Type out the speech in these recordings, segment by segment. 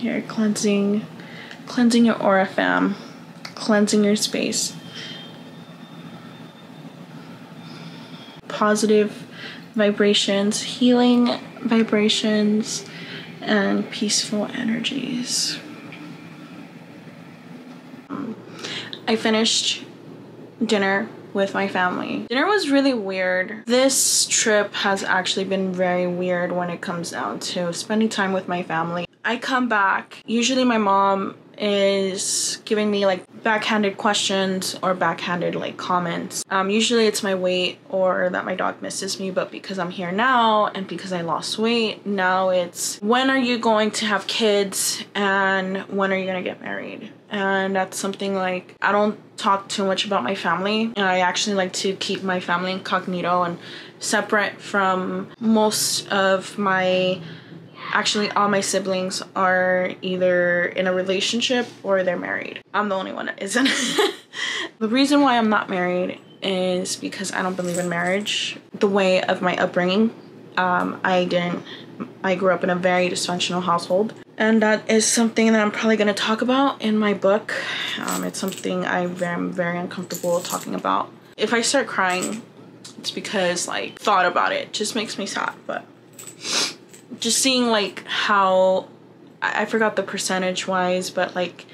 here, cleansing your aura, fam. Cleansing your space. Positive vibrations, healing vibrations, and peaceful energies. I finished dinner with my family. Dinner was really weird. This trip has actually been very weird when it comes down to spending time with my family. I come back, usually my mom is giving me like backhanded questions or backhanded like comments. Usually it's my weight or that my dog misses me, but because I'm here now and because I lost weight, now it's when are you going to have kids and when are you gonna get married? And that's something like I don't talk too much about my family, and I actually like to keep my family incognito and separate from most of my actually all my siblings are either in a relationship or they're married. I'm the only one that isn't. The reason why I'm not married is because I don't believe in marriage. The way of my upbringing, I grew up in a very dysfunctional household. And that is something that I'm probably going to talk about in my book. It's something I'm very uncomfortable talking about. If I start crying, it's because like thought about it just makes me sad. But just seeing like how, I forgot the percentage wise, but like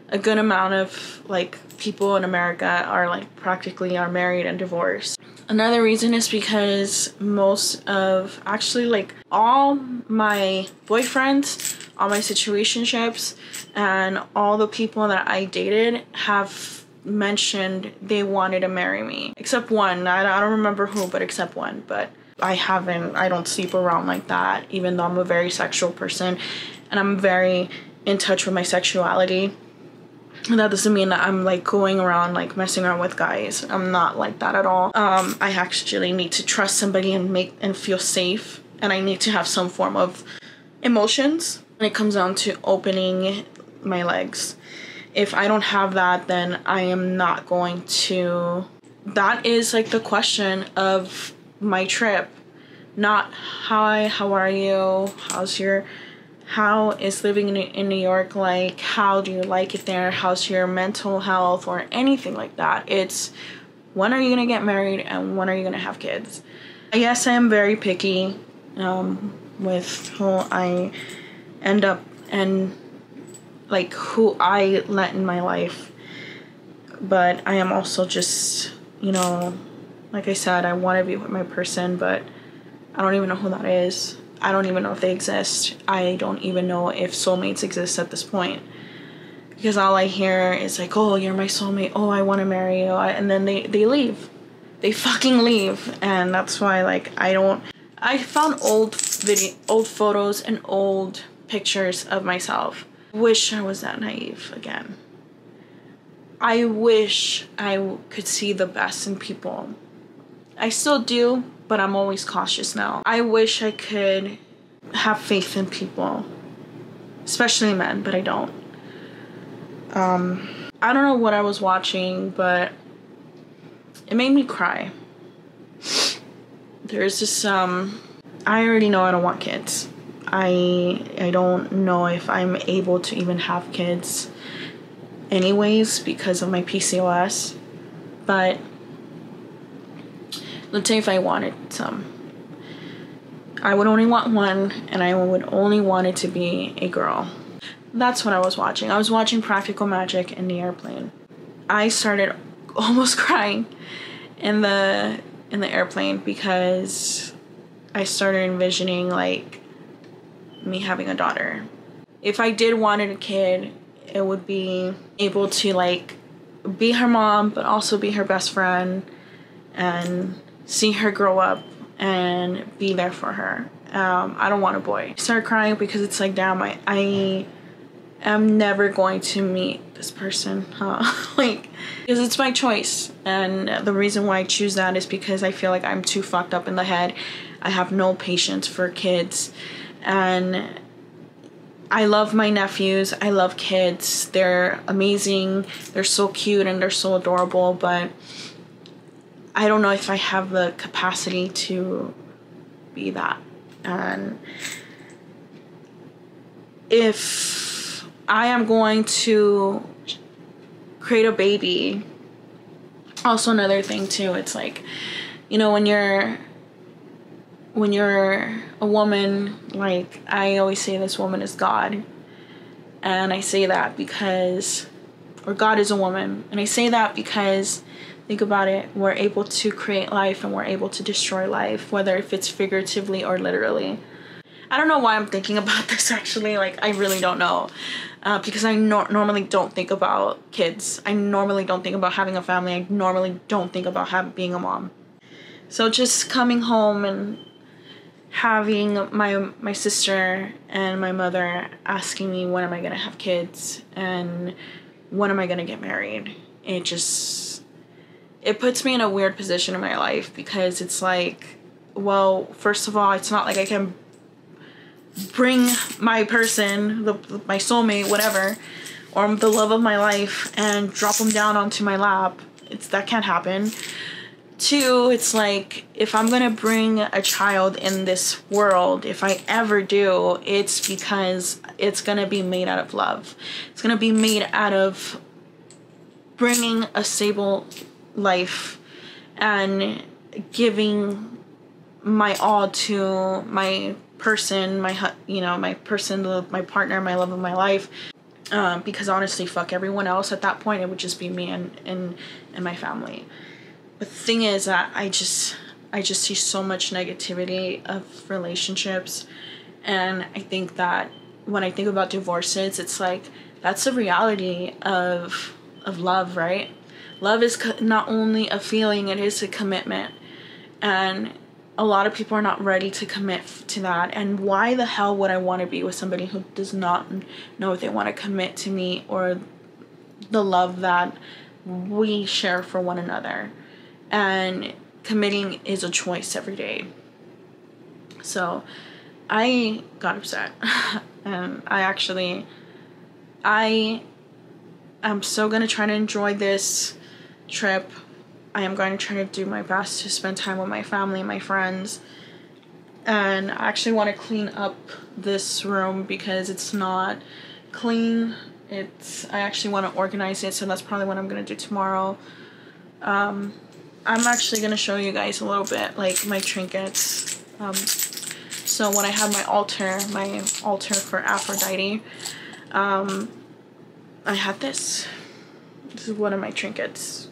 a good amount of like people in America are like practically are married and divorced. Another reason is because most of actually like all my boyfriends, all my situationships, and all the people that I dated have mentioned they wanted to marry me. Except one, I don't remember who, but except one. But I don't sleep around like that, even though I'm a very sexual person and I'm very in touch with my sexuality. That doesn't mean that I'm like going around like messing around with guys. I'm not like that at all. I actually need to trust somebody and feel safe, and I need to have some form of emotions when it comes down to opening my legs. If I don't have that, then I am not going to. That is like the question of my trip, not hi, how are you, how is living in New York like, how do you like it there, how's your mental health, or anything like that. It's when are you gonna get married and when are you gonna have kids. I guess I am very picky with who I end up and like who I let in my life, but I am also just, you know, like I said, I want to be with my person, but I don't even know who that is. I don't even know if they exist. I don't even know if soulmates exist at this point. Because all I hear is like, oh, you're my soulmate. Oh, I want to marry you. And then they leave. They fucking leave. And that's why, like, I found old photos and old pictures of myself. Wish I was that naive again. I wish I could see the best in people. I still do, but I'm always cautious now. I wish I could have faith in people, especially men, but I don't. I don't know what I was watching, but it made me cry. There's this, I already know I don't want kids. I don't know if I'm able to even have kids anyways because of my PCOS, but let's say if I wanted some, I would only want one, and I would only want it to be a girl. That's what I was watching. I was watching Practical Magic in the airplane. I started almost crying in the airplane because I started envisioning like me having a daughter. If I did wanted a kid, it would be able to like be her mom, but also be her best friend and see her grow up and be there for her. I don't want a boy. I started crying because it's like, damn, I am never going to meet this person, like, because it's my choice. And the reason why I choose that is because I feel like I'm too fucked up in the head. I have no patience for kids, and I love my nephews. I love kids. They're amazing. They're so cute and they're so adorable, but I don't know if I have the capacity to be that. And if I am going to create a baby. Also, another thing too, it's like, you know, when you're a woman, like, I always say this woman is God. And I say that because, or God is a woman. And I say that because, think about it, we're able to create life and we're able to destroy life, whether if it's figuratively or literally. I don't know why I'm thinking about this, actually. Like, I really don't know. Because I normally don't think about kids. I normally don't think about having a family. I normally don't think about being a mom. So just coming home and having my sister and my mother asking me when am I gonna have kids and when am I gonna get married, it puts me in a weird position in my life, because it's like, well, first of all, it's not like I can bring my person, my soulmate, whatever, or the love of my life, and drop them down onto my lap. That can't happen. Two, it's like, if I'm gonna bring a child in this world, if I ever do, it's because it's gonna be made out of love. It's gonna be made out of bringing a stable life and giving my all to my person, my partner, my love of my life. Because honestly, fuck everyone else at that point. It would just be me and my family. But the thing is that I just see so much negativity of relationships, and I think that when I think about divorces, it's like, that's the reality of love, right? Love is not only a feeling, it is a commitment, and a lot of people are not ready to commit to that. And why the hell would I want to be with somebody who does not know if they want to commit to me or the love that we share for one another? And committing is a choice every day. So I got upset. And I am so going to try to enjoy this trip. I am going to try to do my best to spend time with my family and my friends. And I actually want to clean up this room because it's not clean. I actually want to organize it, so that's probably what I'm going to do tomorrow. I'm actually going to show you guys a little bit, like, my trinkets. So when I have my altar for Aphrodite, I had this. This is one of my trinkets.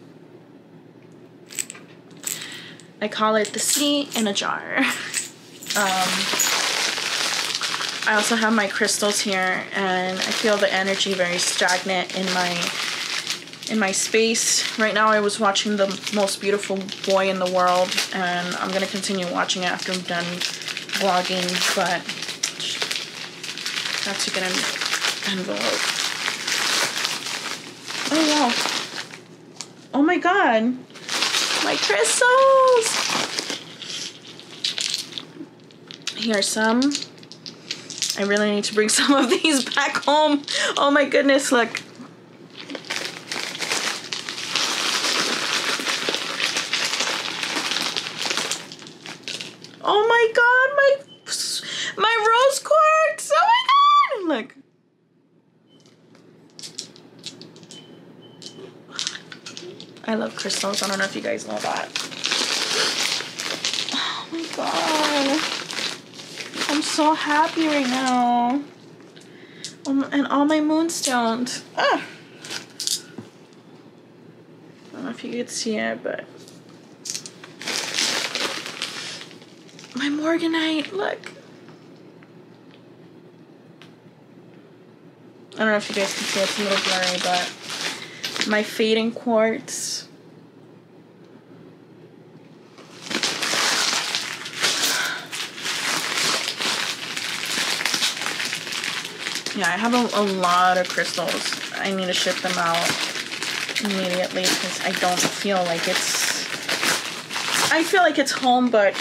I call it the sea in a jar. I also have my crystals here, and I feel the energy very stagnant in my space. Right now I was watching The Most Beautiful Boy in the World, and I'm going to continue watching it after I'm done vlogging, but I have to get an envelope. Oh wow. Oh my god. My crystals! Here's some. I really need to bring some of these back home. Oh my goodness, look. Oh my god, my rose quartz! Oh my god! Look. I love crystals. I don't know if you guys know that. Oh my god. I'm so happy right now. And all my moonstones. Ah. I don't know if you could see it, but my morganite, look. I don't know if you guys can see it, it's a little blurry, but my fading quartz. Yeah, I have a lot of crystals. I need to ship them out immediately because I don't feel like it's... I feel like it's home, but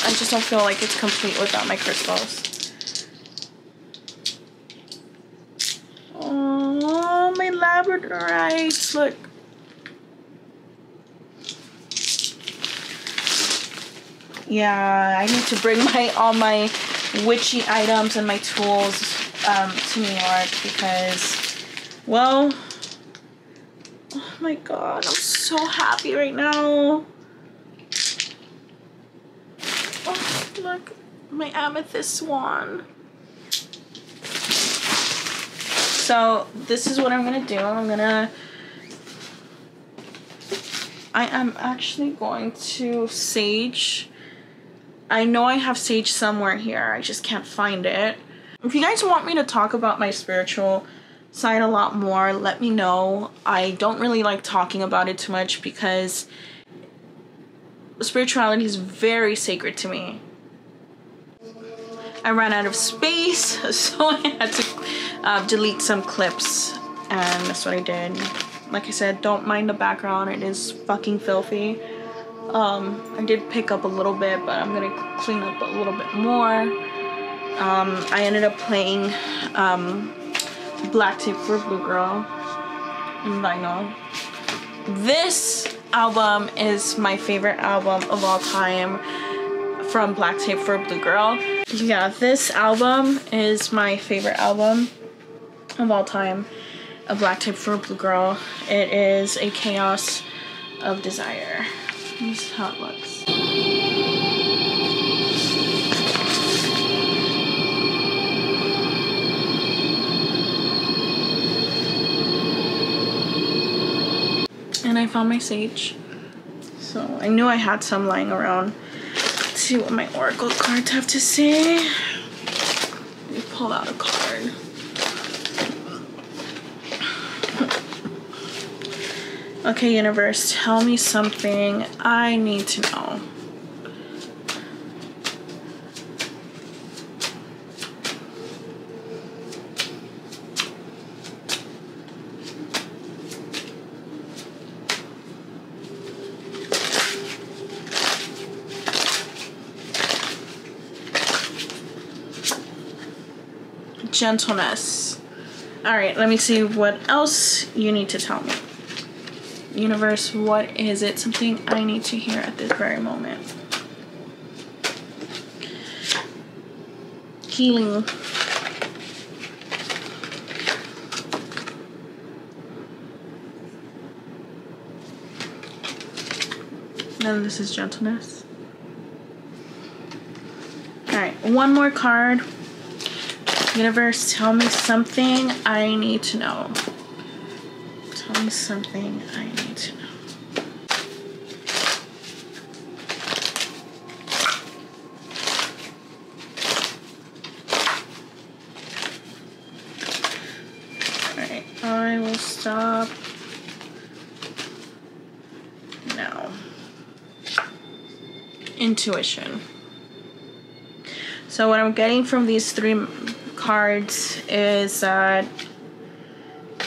I just don't feel like it's complete without my crystals. Oh, my labradorites, look. Yeah, I need to bring all my witchy items and my tools to New York because, well, oh my god, I'm so happy right now. Oh, look, my amethyst swan. So this is what I'm gonna do. I am actually going to sage. I know I have sage somewhere here. I just can't find it. If you guys want me to talk about my spiritual side a lot more, let me know. I don't really like talking about it too much because spirituality is very sacred to me. I ran out of space, so I had to delete some clips, and that's what I did. Like I said, don't mind the background, it is fucking filthy. I did pick up a little bit, but I'm gonna clean up a little bit more. I ended up playing Black Tape for Blue Girl in vinyl. This album is my favorite album of all time from Black Tape for Blue Girl. Yeah, this album is my favorite album of all time. A Black Tape for a Blue Girl. It is a chaos of desire. This is how it looks. And I found my sage. So I knew I had some lying around. Let's see what my oracle cards have to say. Let me pull out a card. Okay, universe, tell me something I need to know. Gentleness. All right, let me see what else you need to tell me. Universe, what is it? Something I need to hear at this very moment. Healing. And this is gentleness. Alright, one more card. Universe, tell me something I need to know. Tell me something I need to know. Alright, I will stop now. Intuition. So what I'm getting from these three cards is that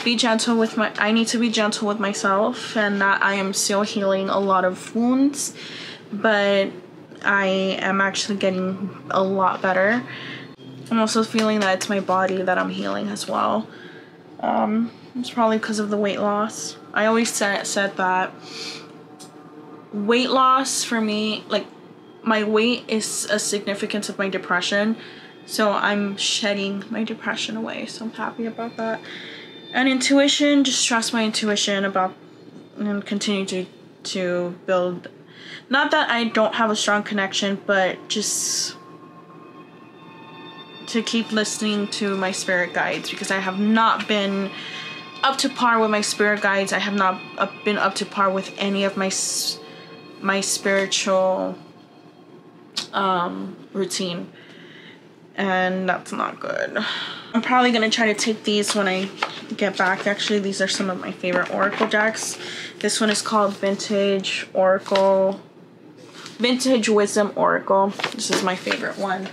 be gentle with I need to be gentle with myself, and that I am still healing a lot of wounds, but I am actually getting a lot better. I'm also feeling that it's my body that I'm healing as well. It's probably because of the weight loss. I always said that weight loss for me, like my weight is a significance of my depression, so I'm shedding my depression away, so I'm happy about that. And intuition, just trust my intuition about and continue to build. Not that I don't have a strong connection, but just to keep listening to my spirit guides, because I have not been up to par with my spirit guides. I have not been up to par with any of my spiritual routine, and that's not good. I'm probably gonna try to take these when I get back. Actually, these are some of my favorite oracle decks. This one is called Vintage Wisdom Oracle. This is my favorite one.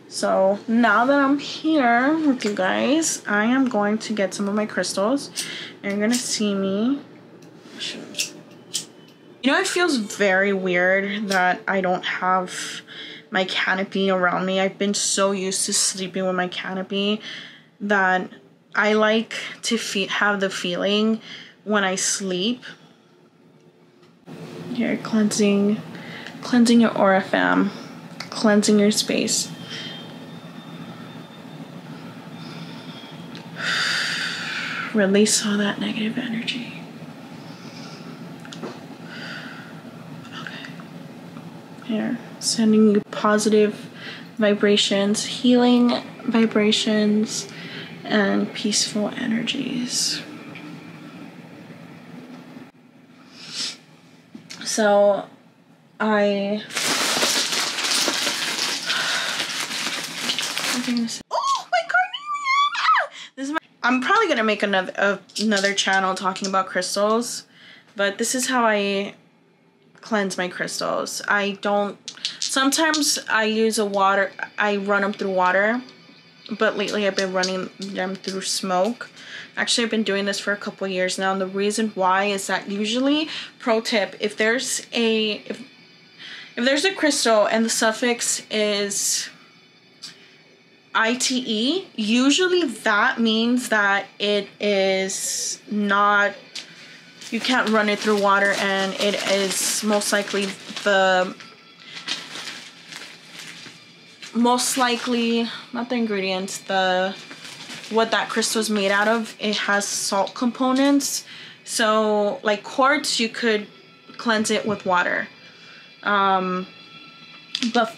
So now that I'm here with you guys, I am going to get some of my crystals, and you're gonna see me. You know, it feels very weird that I don't have my canopy around me. I've been so used to sleeping with my canopy that I like to have the feeling when I sleep. Here, cleansing your aura, fam. Cleansing your space. release all that negative energy. Okay. Here, sending you positive vibrations, healing vibrations, and peaceful energies. So I oh, my carnelian! This is my, I'm probably gonna make another channel talking about crystals, but this is how I cleanse my crystals. Sometimes I use I run them through water, but lately I've been running them through smoke. Actually, I've been doing this for a couple years now, and the reason why is that usually, pro tip, if there's a crystal and the suffix is ITE, usually that means that it is not, you can't run it through water, and it is most likely not the ingredients, what that crystal is made out of, it has salt components. So like quartz, you could cleanse it with water. But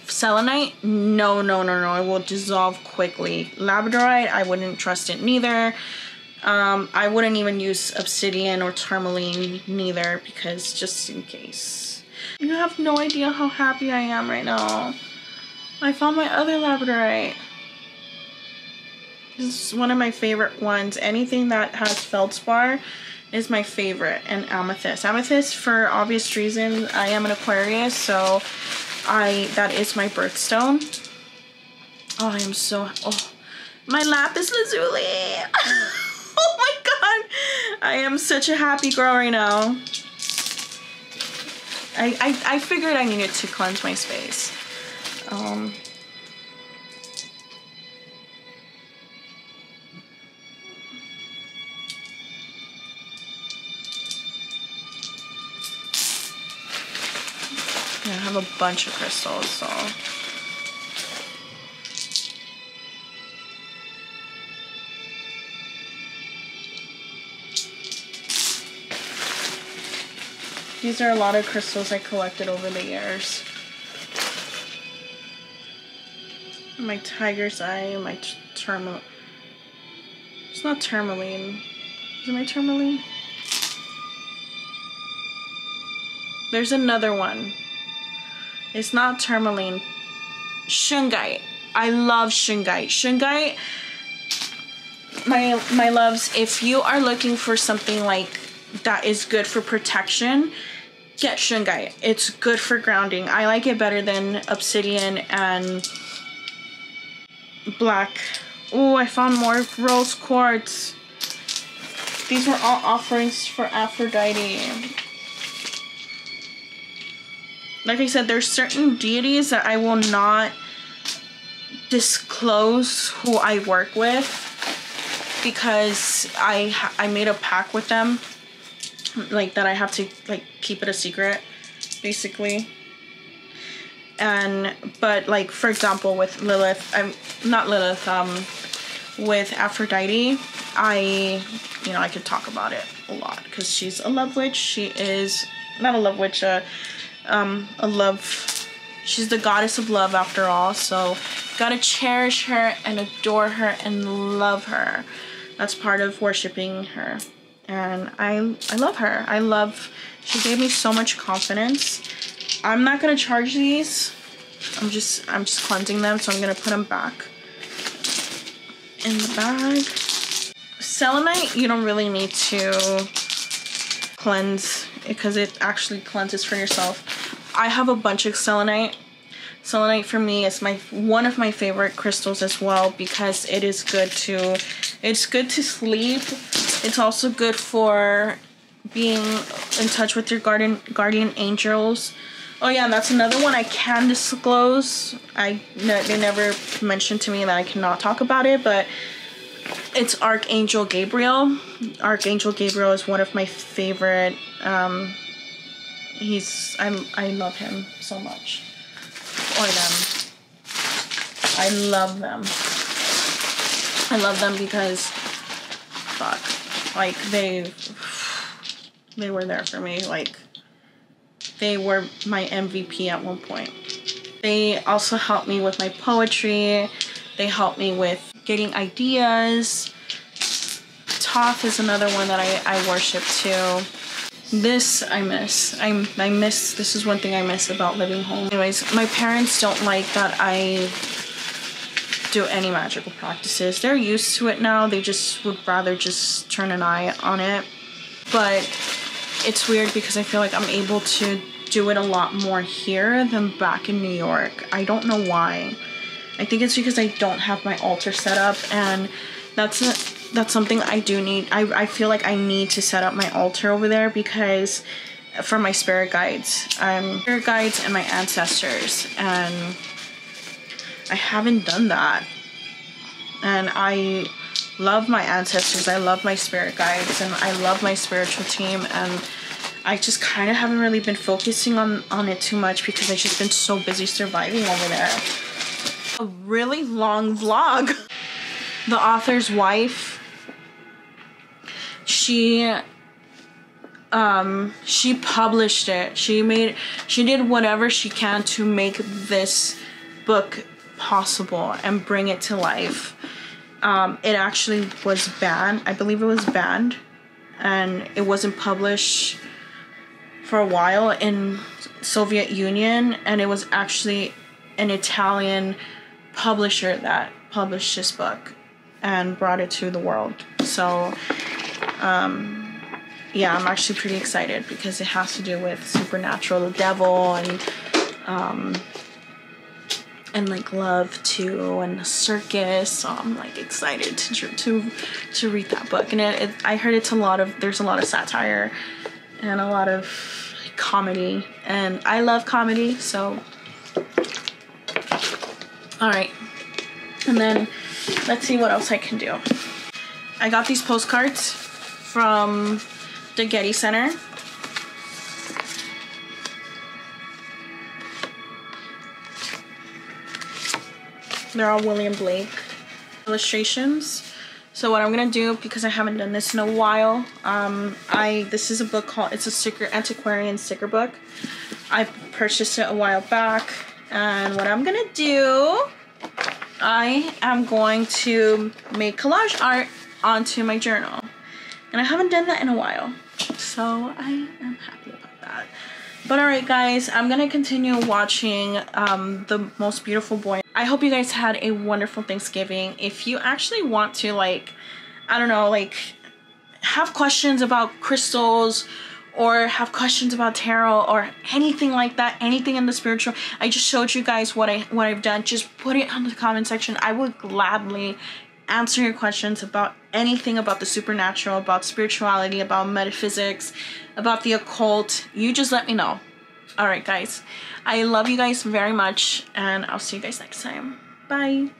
selenite, no, it will dissolve quickly. Labradorite, I wouldn't trust it neither. I wouldn't even use obsidian or tourmaline neither, because just in case. You have no idea how happy I am right now. I found my other labradorite. This is one of my favorite ones. Anything that has feldspar is my favorite. And amethyst. Amethyst, for obvious reasons, I am an Aquarius, so that is my birthstone. Oh, I am so, oh, my lapis lazuli. Oh my god, I am such a happy girl right now. I figured I needed to cleanse my space. I have a bunch of crystals, so. These are a lot of crystals I collected over the years. My tiger's eye, my tourmaline. It's not tourmaline. Is it my tourmaline? There's another one. It's not tourmaline. Shungite. I love shungite. Shungite, my loves, if you are looking for something like that is good for protection, get shungite. It's good for grounding. I like it better than obsidian and black. Oh, I found more rose quartz. These were all offerings for Aphrodite. Like I said, there's certain deities that I will not disclose who I work with, because I made a pact with them, like, that I have to, like, keep it a secret, basically. But like, for example, with Lilith, with Aphrodite, I could talk about it a lot, because she's a love witch. She is not a love witch, she's the goddess of love after all, so gotta cherish her and adore her and love her. That's part of worshiping her, and I love her. She gave me so much confidence. I'm not gonna charge these. I'm just cleansing them, so I'm gonna put them back in the bag. Selenite, you don't really need to cleanse, because it actually cleanses for yourself. I have a bunch of selenite. Selenite for me is one of my favorite crystals as well, because it is good to sleep. It's also good for being in touch with your guardian angels. Oh yeah, that's another one I can disclose. They never mentioned to me that I cannot talk about it, but it's Archangel Gabriel. Archangel Gabriel is one of my favorite. I love him so much. Or them. I love them. I love them because, fuck. Like, they were there for me. Like, they were my MVP at one point. They also helped me with my poetry. They helped me with getting ideas. Thoth is another one that I worship too. This I miss. This is one thing I miss about living home. Anyways, my parents don't like that I do any magical practices. They're used to it now. They just would rather just turn an eye on it. But it's weird because I feel like I'm able to do it a lot more here than back in New York. I don't know why. I think it's because I don't have my altar set up, and that's something I do need. I feel like I need to set up my altar over there because for my spirit guides. Spirit guides and my ancestors, and I haven't done that. And I love my ancestors, I love my spirit guides, and I love my spiritual team, and I just kind of haven't really been focusing on it too much because I've just been so busy surviving over there. A really long vlog. The author's wife, she published it. She did whatever she can to make this book possible and bring it to life. It actually was banned. I believe it was banned, and it wasn't published for a while in Soviet Union, and it was actually an Italian publisher that published this book and brought it to the world. So yeah, I'm actually pretty excited because it has to do with supernatural, the devil, and like love too, and the circus. So I'm like excited to read that book. And I heard there's a lot of satire and a lot of comedy, and I love comedy, so all right. And then let's see what else I can do. I got these postcards from the Getty Center. They're all William Blake illustrations. So what I'm gonna do, because I haven't done this in a while, this is a book called, it's a sticker, antiquarian sticker book. I purchased it a while back, and what I'm gonna do, I am going to make collage art onto my journal. And I haven't done that in a while, so I am happy about that. But alright guys, I'm gonna continue watching The Most Beautiful Boy. I hope you guys had a wonderful Thanksgiving. If you actually want to, like, I don't know, like, have questions about crystals, or have questions about tarot, or anything like that, anything in the spiritual, I just showed you guys what I've done. Just put it in the comment section. I would gladly answer your questions about anything about the supernatural, about spirituality, about metaphysics, about the occult. You just let me know. All right guys, I love you guys very much, and I'll see you guys next time. Bye.